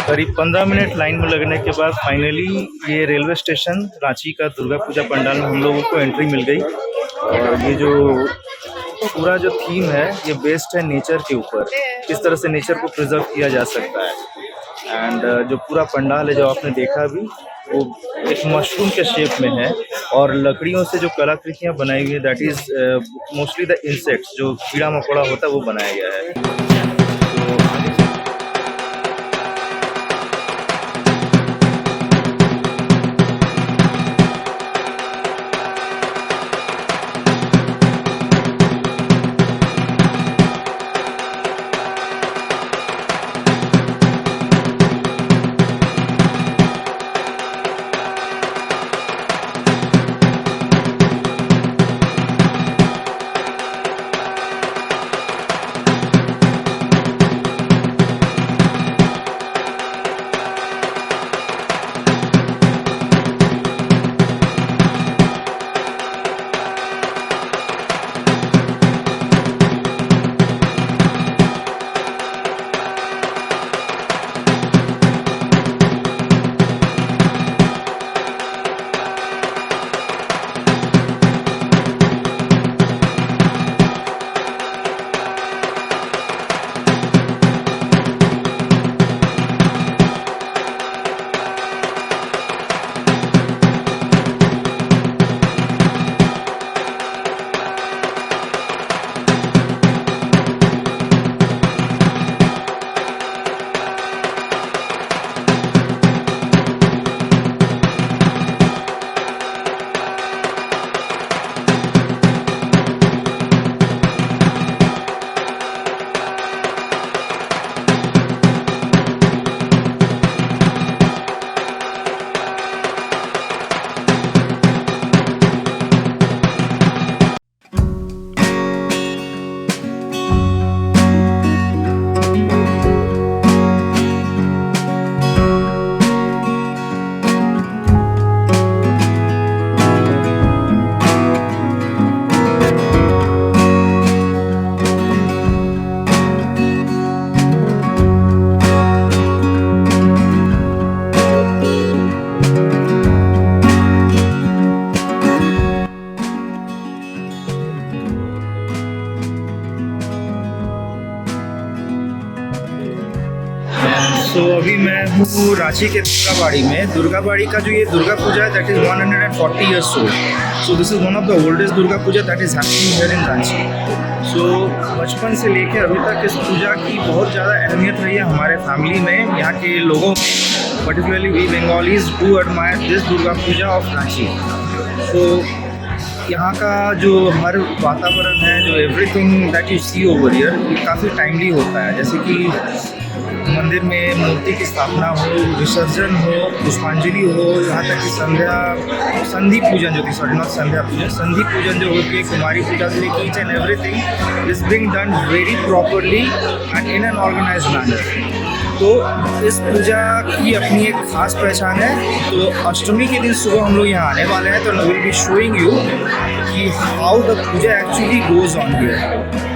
करीब 15 minute line में लगने के बाद फाइनली ये रेलवे स्टेशन रांची का दुर्गा पूजा पंडाल में हम लोगों को एंट्री मिल गई। और ये जो पूरा जो थीम है ये बेस्ड है नेचर के ऊपर, किस तरह से नेचर को प्रिजर्व किया जा सकता है। एंड जो पूरा पंडाल है जो आपने देखा अभी वो एक मशरूम के शेप में है और लकड़ियों से जो कलाकृतियाँ बनाई हुई है that is mostly the insects, जो कीड़ा मकोड़ा होता है वो बनाया गया है। अभी मैं हूँ रांची के दुर्गाबाड़ी में। दुर्गाबाड़ी का जो ये दुर्गा पूजा है that is 140 years old. So this is one of the oldest Durga Puja that is happening here in Ranchi. So बचपन से लेके अभी तक इस पूजा की बहुत ज़्यादा अहमियत रही है हमारे फैमिली में, यहाँ के लोगों में। Particularly we Bengalis do admire this Durga Puja of Ranchi. So यहाँ का जो हर वातावरण है, जो everything that you see over here, ये काफ़ी टाइमली होता है। जैसे कि मंदिर में मूर्ति की स्थापना हो, विसर्जन हो, पुष्पांजलि हो, यहाँ तक कि संधि पूजन जो कि सॉरी नॉट संध्या पूजन, संधि पूजन जो होती है कुमारी पूजा से लेकर each and everything is being done very properly and in an organised manner. तो इस पूजा की अपनी एक खास पहचान है। तो अष्टमी के दिन सुबह हम लोग यहाँ आने वाले हैं, तो I will be showing you कि how the puja actually goes on here.